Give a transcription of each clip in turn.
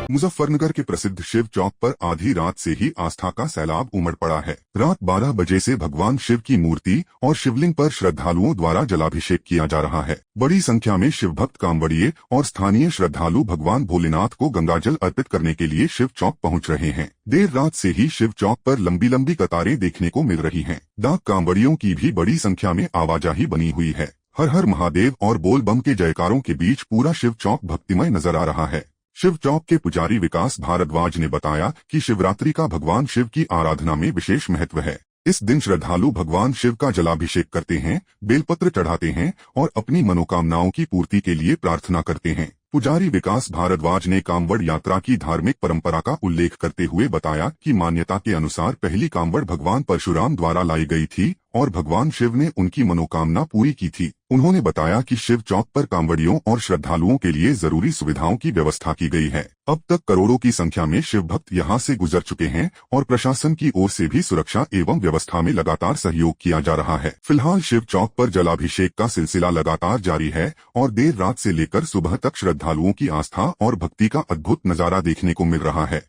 मुजफ्फरनगर के प्रसिद्ध शिव चौक पर आधी रात से ही आस्था का सैलाब उमड़ पड़ा है। रात 12 बजे से भगवान शिव की मूर्ति और शिवलिंग पर श्रद्धालुओं द्वारा जलाभिषेक किया जा रहा है। बड़ी संख्या में शिव भक्त कांवड़िए और स्थानीय श्रद्धालु भगवान भोलेनाथ को गंगाजल अर्पित करने के लिए शिव चौक पहुंच रहे हैं। देर रात से ही शिव चौक पर लंबी लंबी कतारें देखने को मिल रही हैं। डाक कांवड़ियों की भी बड़ी संख्या में आवाजाही बनी हुई है। हर हर महादेव और बोल बम के जयकारों के बीच पूरा शिव चौक भक्तिमय नजर आ रहा है। शिव चौक के पुजारी विकास भारद्वाज ने बताया कि शिवरात्रि का भगवान शिव की आराधना में विशेष महत्व है। इस दिन श्रद्धालु भगवान शिव का जलाभिषेक करते हैं, बेलपत्र चढ़ाते हैं और अपनी मनोकामनाओं की पूर्ति के लिए प्रार्थना करते हैं। पुजारी विकास भारद्वाज ने कांवड़ यात्रा की धार्मिक परंपरा का उल्लेख करते हुए बताया कि मान्यता के अनुसार पहली कांवड़ भगवान परशुराम द्वारा लाई गई थी और भगवान शिव ने उनकी मनोकामना पूरी की थी। उन्होंने बताया कि शिव चौक पर कांवड़ियों और श्रद्धालुओं के लिए जरूरी सुविधाओं की व्यवस्था की गई है। अब तक करोड़ों की संख्या में शिव भक्त यहां से गुजर चुके हैं और प्रशासन की ओर से भी सुरक्षा एवं व्यवस्था में लगातार सहयोग किया जा रहा है। फिलहाल शिव चौक पर जलाभिषेक का सिलसिला लगातार जारी है और देर रात से लेकर सुबह तक श्रद्धालुओं की आस्था और भक्ति का अद्भुत नजारा देखने को मिल रहा है।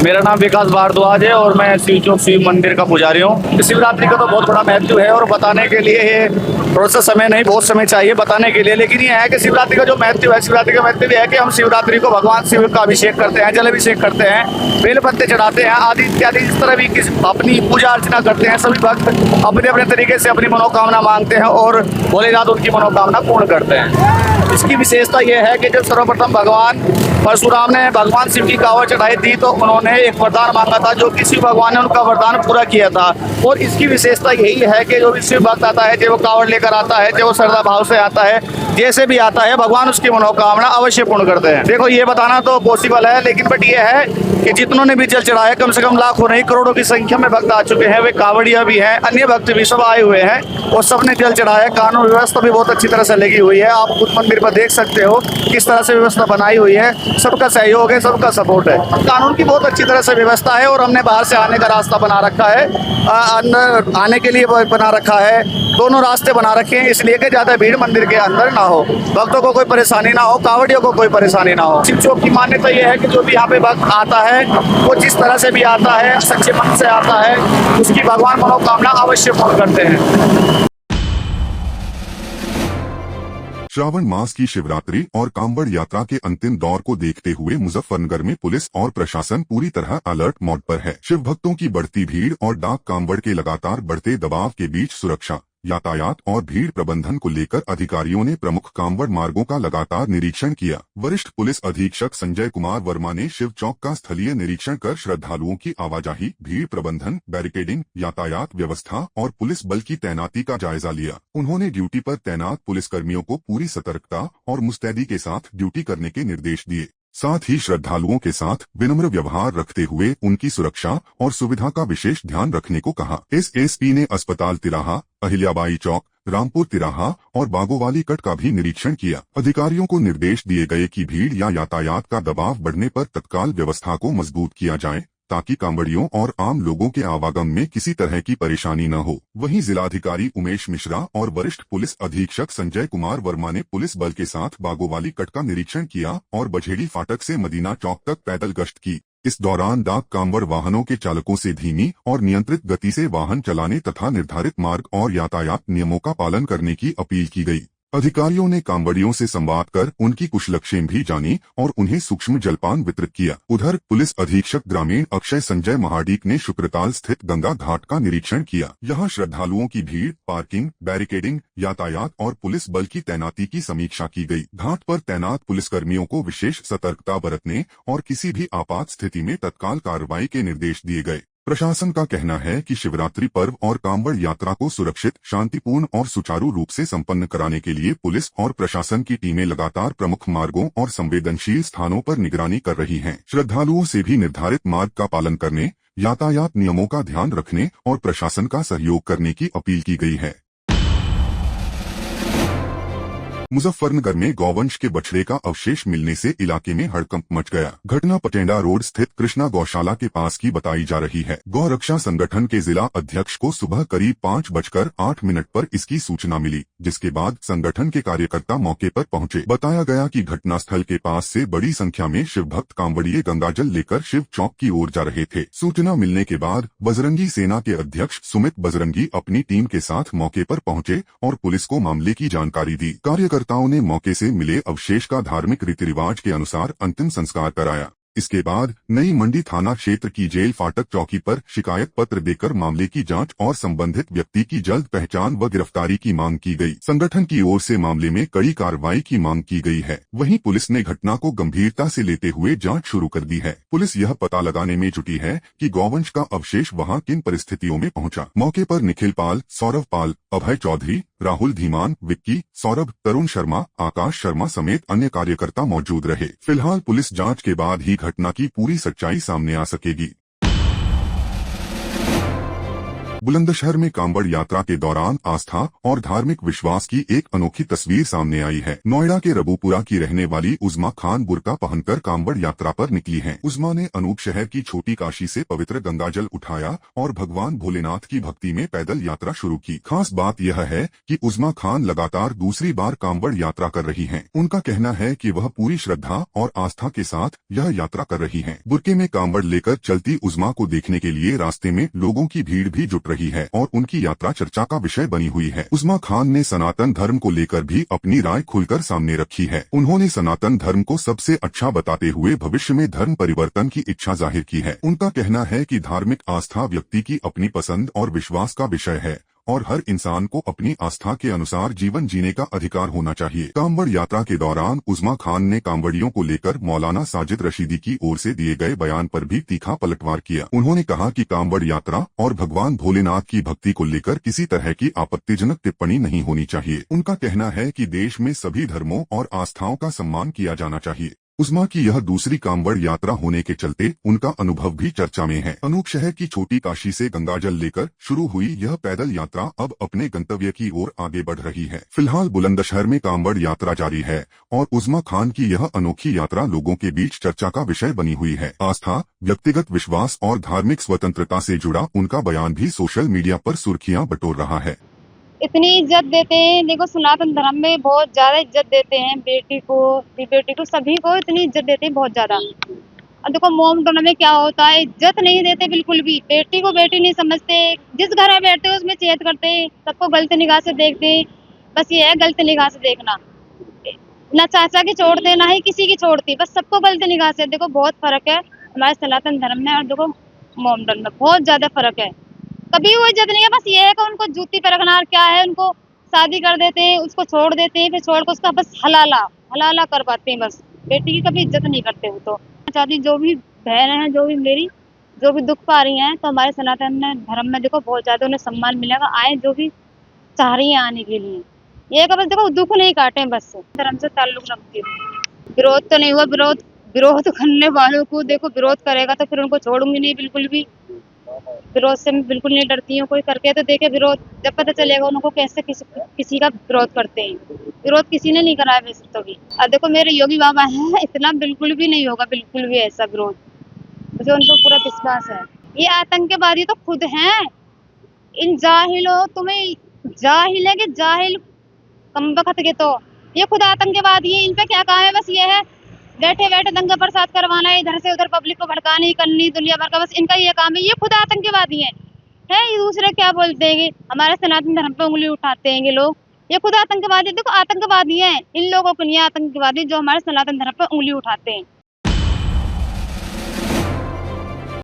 मेरा नाम विकास भारद्वाज है और मैं शिव चौक शिव मंदिर का पुजारी हूँ। शिवरात्रि का तो बहुत बड़ा महत्व है और बताने के लिए ये थोड़ा सा समय नहीं, बहुत समय चाहिए बताने के लिए, लेकिन ये है कि शिवरात्रि का जो महत्व है, शिवरात्रि का महत्व ये है कि हम शिवरात्रि को भगवान शिव का अभिषेक करते हैं, जल अभिषेक करते हैं, बेल पत्ते चढ़ाते हैं आदि इत्यादि। इस तरह भी अपनी पूजा अर्चना करते हैं। सभी भक्त अपने अपने तरीके से अपनी मनोकामना मांगते हैं और भोलेनाथ उनकी मनोकामना पूर्ण करते हैं। इसकी विशेषता यह है कि जब सर्वप्रथम भगवान परशुराम ने भगवान शिव की कांवड़ चढ़ाई थी तो उन्होंने एक वरदान मांगा था, जो कि शिव भगवान ने उनका वरदान पूरा किया था। और इसकी विशेषता यही है कि जो भी शिव भक्त आता है, जो वो कांवड़ लेकर आता है, जो वो श्रद्धा भाव से आता है, जैसे भी आता है, भगवान उसकी मनोकामना अवश्य पूर्ण करते हैं। देखो ये बताना तो पॉसिबल है, लेकिन बट ये है कि जितनों ने भी जल चढ़ाया, कम से कम लाखों नहीं करोड़ों की संख्या में भक्त आ चुके हैं। वे कांवड़िया भी हैं, अन्य भक्त भी सब आए हुए हैं और सबने जल चढ़ाया। कानून व्यवस्था भी बहुत अच्छी तरह से लगी हुई है। आप खुद मंदिर पर देख सकते हो किस तरह से व्यवस्था बनाई हुई है। सबका सहयोग है, सबका सपोर्ट है। कानून की बहुत अच्छी तरह से व्यवस्था है और हमने बाहर से आने का रास्ता बना रखा है, अंदर आने के लिए बना रखा है। दोनों रास्ते बना रखे हैं इसलिए कि ज्यादा भीड़ मंदिर के अंदर ना हो, भक्तों को कोई परेशानी ना हो, कांवड़ियों को कोई परेशानी ना हो। शिव चौक की मान्यता यह है कि जो भी यहाँ पे भक्त आता है वो जिस तरह से भी आता है, सच्चे मन से आता है, उसकी भगवान मनोकामना अवश्य पूर्ण करते हैं। श्रावण मास की शिवरात्रि और कांवड़ यात्रा के अंतिम दौर को देखते हुए मुजफ्फरनगर में पुलिस और प्रशासन पूरी तरह अलर्ट मोड पर है। शिव भक्तों की बढ़ती भीड़ और डाक कांवड़ के लगातार बढ़ते दबाव के बीच सुरक्षा, यातायात और भीड़ प्रबंधन को लेकर अधिकारियों ने प्रमुख कांवड़ मार्गों का लगातार निरीक्षण किया। वरिष्ठ पुलिस अधीक्षक संजय कुमार वर्मा ने शिव चौक का स्थलीय निरीक्षण कर श्रद्धालुओं की आवाजाही, भीड़ प्रबंधन, बैरिकेडिंग, यातायात व्यवस्था और पुलिस बल की तैनाती का जायजा लिया। उन्होंने ड्यूटी पर तैनात पुलिसकर्मियों को पूरी सतर्कता और मुस्तैदी के साथ ड्यूटी करने के निर्देश दिए। साथ ही श्रद्धालुओं के साथ विनम्र व्यवहार रखते हुए उनकी सुरक्षा और सुविधा का विशेष ध्यान रखने को कहा। एसएसपी ने अस्पताल तिराहा, अहिल्याबाई चौक, रामपुर तिराहा और बागोवाली कट का भी निरीक्षण किया। अधिकारियों को निर्देश दिए गए कि भीड़ या यातायात का दबाव बढ़ने पर तत्काल व्यवस्था को मजबूत किया जाए ताकि कांवड़ियों और आम लोगों के आवागम में किसी तरह की परेशानी न हो। वहीं जिलाधिकारी उमेश मिश्रा और वरिष्ठ पुलिस अधीक्षक संजय कुमार वर्मा ने पुलिस बल के साथ बागोवाली कट का निरीक्षण किया और बझेड़ी फाटक से मदीना चौक तक पैदल गश्त की। इस दौरान डाक कांवड़ वाहनों के चालकों से धीमी और नियंत्रित गति से वाहन चलाने तथा निर्धारित मार्ग और यातायात नियमों का पालन करने की अपील की गई। अधिकारियों ने कांवड़ियों से संवाद कर उनकी कुशलक्षेम भी जानी और उन्हें सूक्ष्म जलपान वितरित किया। उधर पुलिस अधीक्षक ग्रामीण अक्षय संजय महाडिक ने शुक्रताल स्थित गंगा घाट का निरीक्षण किया। यहां श्रद्धालुओं की भीड़, पार्किंग, बैरिकेडिंग, यातायात और पुलिस बल की तैनाती की समीक्षा की गई। घाट पर तैनात पुलिसकर्मियों को विशेष सतर्कता बरतने और किसी भी आपात स्थिति में तत्काल कार्रवाई के निर्देश दिए गए। प्रशासन का कहना है कि शिवरात्रि पर्व और कांवड़ यात्रा को सुरक्षित, शांतिपूर्ण और सुचारू रूप से संपन्न कराने के लिए पुलिस और प्रशासन की टीमें लगातार प्रमुख मार्गों और संवेदनशील स्थानों पर निगरानी कर रही हैं। श्रद्धालुओं से भी निर्धारित मार्ग का पालन करने, यातायात नियमों का ध्यान रखने और प्रशासन का सहयोग करने की अपील की गई है। मुजफ्फरनगर में गौवंश के बछड़े का अवशेष मिलने से इलाके में हड़कंप मच गया। घटना पटेंडा रोड स्थित कृष्णा गौशाला के पास की बताई जा रही है। गौरक्षा संगठन के जिला अध्यक्ष को सुबह करीब 5:08 पर इसकी सूचना मिली, जिसके बाद संगठन के कार्यकर्ता मौके पर पहुंचे। बताया गया कि घटनास्थल के पास से बड़ी संख्या में शिव भक्त कांवड़िए गंगाजल लेकर शिव चौक की ओर जा रहे थे। सूचना मिलने के बाद बजरंगी सेना के अध्यक्ष सुमित बजरंगी अपनी टीम के साथ मौके पर पहुंचे और पुलिस को मामले की जानकारी दी। कार्यकर्ताओं ने मौके से मिले अवशेष का धार्मिक रीति रिवाज के अनुसार अंतिम संस्कार कराया। इसके बाद नई मंडी थाना क्षेत्र की जेल फाटक चौकी पर शिकायत पत्र देकर मामले की जांच और संबंधित व्यक्ति की जल्द पहचान व गिरफ्तारी की मांग की गई। संगठन की ओर से मामले में कड़ी कार्रवाई की मांग की गई है। वहीं पुलिस ने घटना को गंभीरता से लेते हुए जांच शुरू कर दी है। पुलिस यह पता लगाने में जुटी है कि गौवंश का अवशेष वहां किन परिस्थितियों में पहुंचा। मौके पर निखिल पाल, सौरभ पाल, अभय चौधरी, राहुल धीमान, विक्की, सौरभ, तरुण शर्मा, आकाश शर्मा समेत अन्य कार्यकर्ता मौजूद रहे। फिलहाल पुलिस जांच के बाद ही घटना की पूरी सच्चाई सामने आ सकेगी। बुलंदशहर में कांवड़ यात्रा के दौरान आस्था और धार्मिक विश्वास की एक अनोखी तस्वीर सामने आई है। नोएडा के रबूपुरा की रहने वाली उज़्मा खान बुर्का पहनकर कांवड़ यात्रा पर निकली हैं। उज़्मा ने अनूप शहर की छोटी काशी से पवित्र गंगाजल उठाया और भगवान भोलेनाथ की भक्ति में पैदल यात्रा शुरू की। खास बात यह है कि उज़्मा खान लगातार दूसरी बार कांवड़ यात्रा कर रही हैं। उनका कहना है कि वह पूरी श्रद्धा और आस्था के साथ यह यात्रा कर रही हैं। बुर्के में कांवड़ लेकर चलती उज़्मा को देखने के लिए रास्ते में लोगों की भीड़ भी जुट रही है और उनकी यात्रा चर्चा का विषय बनी हुई है। उज़्मा खान ने सनातन धर्म को लेकर भी अपनी राय खुलकर सामने रखी है। उन्होंने सनातन धर्म को सबसे अच्छा बताते हुए भविष्य में धर्म परिवर्तन की इच्छा जाहिर की है। उनका कहना है कि धार्मिक आस्था व्यक्ति की अपनी पसंद और विश्वास का विषय है और हर इंसान को अपनी आस्था के अनुसार जीवन जीने का अधिकार होना चाहिए। कांवड़ यात्रा के दौरान उज़्मा खान ने कांवड़ियों को लेकर मौलाना साजिद रशीदी की ओर से दिए गए बयान पर भी तीखा पलटवार किया। उन्होंने कहा कि कांवड़ यात्रा और भगवान भोलेनाथ की भक्ति को लेकर किसी तरह की आपत्तिजनक टिप्पणी नहीं होनी चाहिए। उनका कहना है कि देश में सभी धर्मों और आस्थाओं का सम्मान किया जाना चाहिए। उज़्मा की यह दूसरी कांवड़ यात्रा होने के चलते उनका अनुभव भी चर्चा में है। अनूप शहर की छोटी काशी से गंगाजल लेकर शुरू हुई यह पैदल यात्रा अब अपने गंतव्य की ओर आगे बढ़ रही है। फिलहाल बुलंदशहर में कांवड़ यात्रा जारी है और उज़्मा खान की यह अनोखी यात्रा लोगों के बीच चर्चा का विषय बनी हुई है। आस्था, व्यक्तिगत विश्वास और धार्मिक स्वतंत्रता से जुड़ा उनका बयान भी सोशल मीडिया पर सुर्खियां बटोर रहा है। इतनी इज्जत देते हैं, देखो सनातन धर्म में बहुत ज्यादा इज्जत देते हैं। बेटी को सभी को इतनी इज्जत देते हैं, बहुत ज्यादा। और देखो मोमडन में क्या होता है, इज्जत नहीं देते बिल्कुल भी। बेटी को बेटी नहीं समझते, जिस घर में बैठते हैं उसमें चेत करते हैं, सबको गलत निगाह से देखते हैं। बस ये है गलत निगाह से देखना, ना चाचा की छोड़ते ना ही किसी की छोड़ती, बस सबको गलत निगाह से। देखो बहुत फर्क है हमारे सनातन धर्म में और देखो मोमडन में, बहुत ज्यादा फर्क है। कभी वो इज्जत नहीं है, बस ये है कि उनको जूती पे रखना क्या है, उनको शादी कर देते हैं, उसको छोड़ देते हैं, फिर छोड़ कर उसका बस हलाला करवाते हैं। बस बेटी की कभी इज्जत नहीं करते हो। तो चाहती जो भी बहन है, जो भी मेरी जो भी दुख पा रही हैं, तो हमारे सनातन धर्म में देखो बहुत ज्यादा उन्हें सम्मान मिलेगा। आए जो भी चाह रही है आने के लिए, ये बस देखो दुख नहीं काटे, बस धर्म से ताल्लुक रखती हूँ। विरोध तो नहीं हुआ, विरोध करने वालों को देखो विरोध करेगा तो फिर उनको छोड़ूंगी नहीं बिल्कुल भी। विरोध से मैं बिल्कुल नहीं डरती हूँ। कोई करके तो देखे विरोध, जब पता चलेगा उनको कैसे किसी का विरोध करते हैं। विरोध किसी ने नहीं कराया वैसे तो भी। अब देखो मेरे योगी बाबा हैं, इतना बिल्कुल भी नहीं होगा, बिल्कुल भी ऐसा विरोध, मुझे उन पर पूरा विश्वास है। ये आतंकवादी तो खुद हैं, इन जाहिलों, तुम्हें जाहिल है कि जाहिल कमबख्त के, तो ये खुद आतंकवादी है। इन पे क्या काम है, बस ये है बैठे बैठे दंगा प्रसाद करवाना है, इधर से उधर पब्लिक को भड़कानी करनी दुनिया भर का, बस इनका ये काम है। ये खुद आतंकवादी है ये दूसरे क्या बोलते हैं, हमारे सनातन धर्म पे उंगली उठाते हैं ये लोग, ये खुद आतंकवादी। देखो आतंकवादी है, इन लोगों को नहीं आतंकवादी जो हमारे सनातन धर्म पे उंगली उठाते हैं।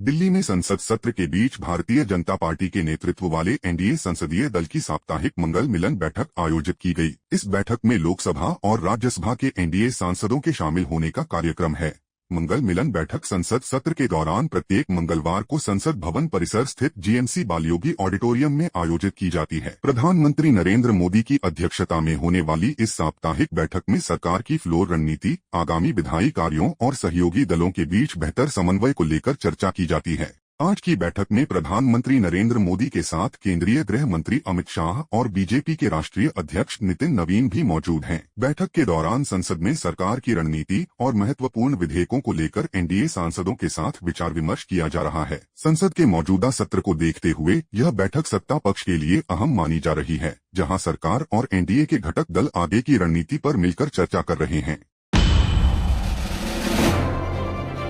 दिल्ली में संसद सत्र के बीच भारतीय जनता पार्टी के नेतृत्व वाले एनडीए संसदीय दल की साप्ताहिक मंगल मिलन बैठक आयोजित की गई। इस बैठक में लोकसभा और राज्यसभा के एनडीए सांसदों के शामिल होने का कार्यक्रम है। मंगल मिलन बैठक संसद सत्र के दौरान प्रत्येक मंगलवार को संसद भवन परिसर स्थित जीएमसी बालयोगी ऑडिटोरियम में आयोजित की जाती है। प्रधानमंत्री नरेंद्र मोदी की अध्यक्षता में होने वाली इस साप्ताहिक बैठक में सरकार की फ्लोर रणनीति, आगामी विधायी कार्यों और सहयोगी दलों के बीच बेहतर समन्वय को लेकर चर्चा की जाती है। आज की बैठक में प्रधानमंत्री नरेंद्र मोदी के साथ केंद्रीय गृह मंत्री अमित शाह और बीजेपी के राष्ट्रीय अध्यक्ष नितिन नवीन भी मौजूद हैं। बैठक के दौरान संसद में सरकार की रणनीति और महत्वपूर्ण विधेयकों को लेकर एनडीए सांसदों के साथ विचार विमर्श किया जा रहा है। संसद के मौजूदा सत्र को देखते हुए यह बैठक सत्ता पक्ष के लिए अहम मानी जा रही है, जहां सरकार और एनडीए के घटक दल आगे की रणनीति पर मिलकर चर्चा कर रहे हैं।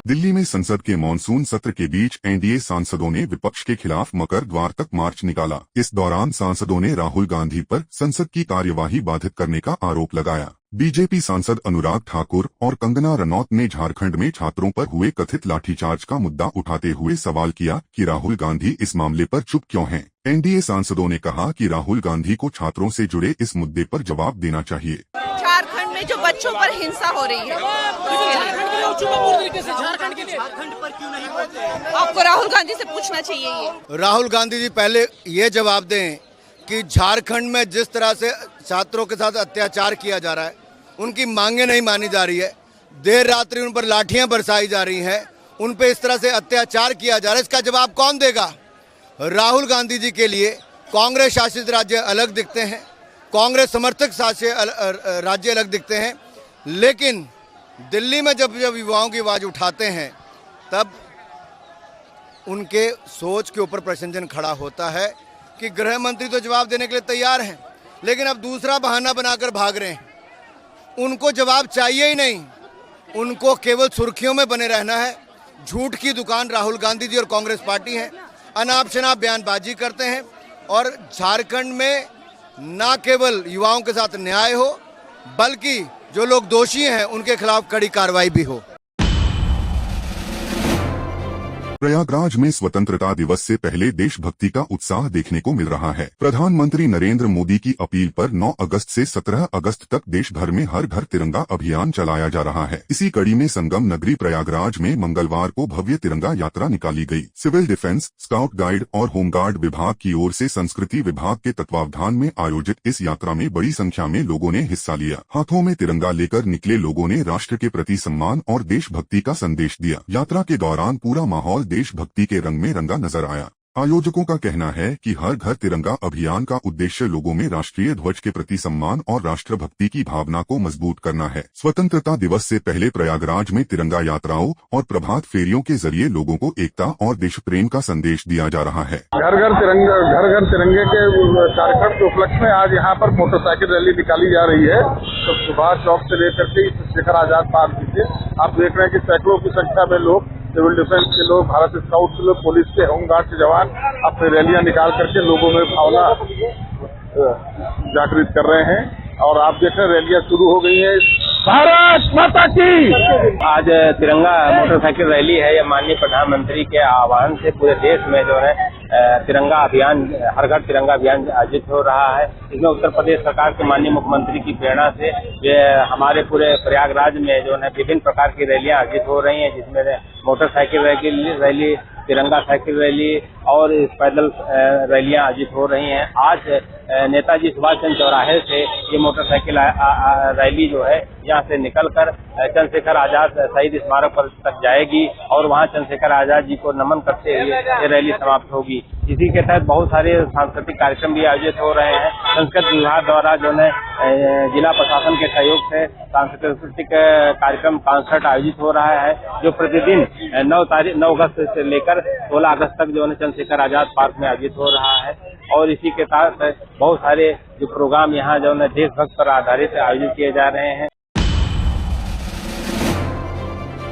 दिल्ली में संसद के मॉनसून सत्र के बीच एनडीए सांसदों ने विपक्ष के खिलाफ मकर द्वार तक मार्च निकाला। इस दौरान सांसदों ने राहुल गांधी पर संसद की कार्यवाही बाधित करने का आरोप लगाया। बीजेपी सांसद अनुराग ठाकुर और कंगना रनौत ने झारखंड में छात्रों पर हुए कथित लाठीचार्ज का मुद्दा उठाते हुए सवाल किया कि राहुल गांधी इस मामले पर चुप क्यों हैं। एनडीए सांसदों ने कहा कि राहुल गांधी को छात्रों से जुड़े इस मुद्दे पर जवाब देना चाहिए। झारखंड में जो बच्चों पर हिंसा हो रही है, झारखंड के लिए पर क्यों नहीं बोलते? आपको राहुल गांधी से पूछना चाहिए। ये राहुल गांधी जी पहले ये जवाब दें कि झारखंड में जिस तरह से छात्रों के साथ अत्याचार किया जा रहा है, उनकी मांगे नहीं मानी जा रही है, देर रात्रि उन पर लाठियां बरसाई जा रही हैं, उन पे इस तरह से अत्याचार किया जा रहा है, इसका जवाब कौन देगा? राहुल गांधी जी के लिए कांग्रेस शासित राज्य अलग दिखते हैं, कांग्रेस समर्थक शासित राज्य अलग दिखते हैं, लेकिन दिल्ली में जब युवाओं की आवाज़ उठाते हैं तब उनके सोच के ऊपर प्रश्नचिन्ह खड़ा होता है कि गृह मंत्री तो जवाब देने के लिए तैयार हैं, लेकिन अब दूसरा बहाना बनाकर भाग रहे हैं। उनको जवाब चाहिए ही नहीं, उनको केवल सुर्खियों में बने रहना है। झूठ की दुकान राहुल गांधी जी और कांग्रेस पार्टी है, अनाप शनाप बयानबाजी करते हैं और झारखंड में न केवल युवाओं के साथ न्याय हो, बल्कि जो लोग दोषी हैं उनके खिलाफ कड़ी कार्रवाई भी हो। प्रयागराज में स्वतंत्रता दिवस से पहले देशभक्ति का उत्साह देखने को मिल रहा है। प्रधानमंत्री नरेंद्र मोदी की अपील पर 9 अगस्त से 17 अगस्त तक देश भर में हर घर तिरंगा अभियान चलाया जा रहा है। इसी कड़ी में संगम नगरी प्रयागराज में मंगलवार को भव्य तिरंगा यात्रा निकाली गई। सिविल डिफेंस, स्काउट गाइड और होमगार्ड विभाग की ओर से संस्कृति विभाग के तत्वावधान में आयोजित इस यात्रा में बड़ी संख्या में लोगों ने हिस्सा लिया। हाथों में तिरंगा लेकर निकले लोगों ने राष्ट्र के प्रति सम्मान और देशभक्ति का संदेश दिया। यात्रा के दौरान पूरा माहौल देशभक्ति के रंग में रंगा नजर आया। आयोजकों का कहना है कि हर घर तिरंगा अभियान का उद्देश्य लोगों में राष्ट्रीय ध्वज के प्रति सम्मान और राष्ट्रभक्ति की भावना को मजबूत करना है। स्वतंत्रता दिवस से पहले प्रयागराज में तिरंगा यात्राओं और प्रभात फेरियों के जरिए लोगों को एकता और देश प्रेम का संदेश दिया जा रहा है। घर घर तिरंगे के कार्यक्रम के उपलक्ष्य में आज यहाँ पर मोटरसाइकिल रैली निकाली जा रही है। तो सुभाष चौक से लेकर के चंद्रशेखर आजाद पार्क से आप देख रहे हैं कि सैकड़ों की संख्या में लोग, सिविल डिफेंस के लोग, भारत स्काउट के लोग, पुलिस के, होमगार्ड के जवान अपनी रैलियां निकाल करके लोगों में भावना जागृत कर रहे हैं। और आप देख रहे हैं रैलियां शुरू हो गई हैं। भारत माता की। आज तिरंगा मोटरसाइकिल रैली है। यह माननीय प्रधानमंत्री के आह्वान से पूरे देश में जो है तिरंगा अभियान, हर घर तिरंगा अभियान आयोजित हो रहा है। इसमें उत्तर प्रदेश सरकार के माननीय मुख्यमंत्री की प्रेरणा से हमारे पूरे प्रयागराज में जो है विभिन्न प्रकार की रैलियां आयोजित हो रही हैं, जिसमें मोटरसाइकिल रैली, तिरंगा साइकिल रैली और पैदल रैलियां आयोजित हो रही हैं। आज नेताजी सुभाष चंद्र चौराहे से ये मोटरसाइकिल रैली जो है यहाँ से निकलकर चंद्रशेखर आजाद शहीद स्मारक पर तक जाएगी और वहाँ चंद्रशेखर आजाद जी को नमन करते हुए ये रैली समाप्त होगी। इसी के तहत बहुत सारे सांस्कृतिक कार्यक्रम भी आयोजित हो रहे हैं। संस्कृत विभाग द्वारा जो है जिला प्रशासन के सहयोग से सांस्कृतिक कार्यक्रम कॉन्सर्ट आयोजित हो रहा है, जो प्रतिदिन 9 अगस्त से लेकर 16 अगस्त तक जो है चंद्रशेखर आजाद पार्क में आयोजित हो रहा है। और इसी के साथ बहुत सारे जो प्रोग्राम यहाँ जो है देशभक्त पर आधारित आयोजित किए जा रहे हैं।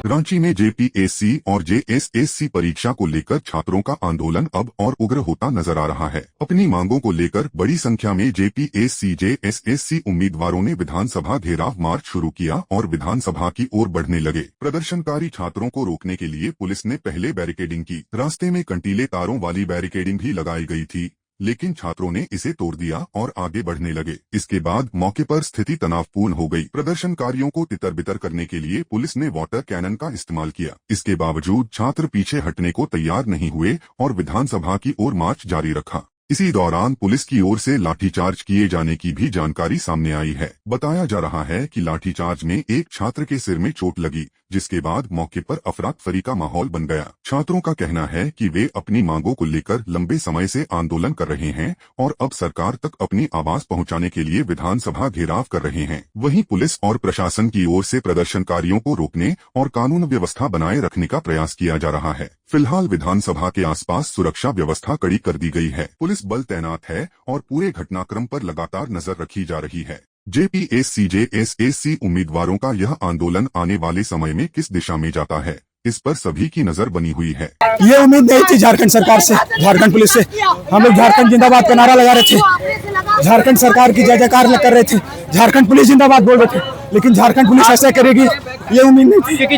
रांची में जेपीएससी और जेएसएससी परीक्षा को लेकर छात्रों का आंदोलन अब और उग्र होता नजर आ रहा है। अपनी मांगों को लेकर बड़ी संख्या में जेपीएससी जेएसएससी उम्मीदवारों ने विधानसभा घेराव मार्च शुरू किया और विधानसभा की ओर बढ़ने लगे। प्रदर्शनकारी छात्रों को रोकने के लिए पुलिस ने पहले बैरिकेडिंग की। रास्ते में कंटीले तारों वाली बैरिकेडिंग भी लगाई गई थी, लेकिन छात्रों ने इसे तोड़ दिया और आगे बढ़ने लगे। इसके बाद मौके पर स्थिति तनावपूर्ण हो गई। प्रदर्शनकारियों को तितर-बितर करने के लिए पुलिस ने वाटर कैनन का इस्तेमाल किया। इसके बावजूद छात्र पीछे हटने को तैयार नहीं हुए और विधानसभा की ओर मार्च जारी रखा। इसी दौरान पुलिस की ओर से लाठीचार्ज किए जाने की भी जानकारी सामने आई है। बताया जा रहा है कि लाठीचार्ज में एक छात्र के सिर में चोट लगी, जिसके बाद मौके पर अफरा-तफरी का माहौल बन गया। छात्रों का कहना है कि वे अपनी मांगों को लेकर लंबे समय से आंदोलन कर रहे हैं और अब सरकार तक अपनी आवाज पहुंचाने के लिए विधानसभा घेराव कर रहे हैं। वहीं पुलिस और प्रशासन की ओर से प्रदर्शनकारियों को रोकने और कानून व्यवस्था बनाए रखने का प्रयास किया जा रहा है। फिलहाल विधानसभा के आसपास सुरक्षा व्यवस्था कड़ी कर दी गई है। पुलिस बल तैनात है और पूरे घटनाक्रम पर लगातार नजर रखी जा रही है। जेपीएससी उम्मीदवारों का यह आंदोलन आने वाले समय में किस दिशा में जाता है, इस पर सभी की नजर बनी हुई है। ये उम्मीद नहीं थी झारखंड सरकार से, झारखंड पुलिस से। हम लोग झारखंड जिंदाबाद का नारा लगा रहे थे, झारखंड सरकार की जय जयकार कर रहे थे, झारखंड पुलिस जिंदाबाद बोल रहे थे, लेकिन झारखंड पुलिस ऐसा करेगी ये उम्मीद नहीं थी।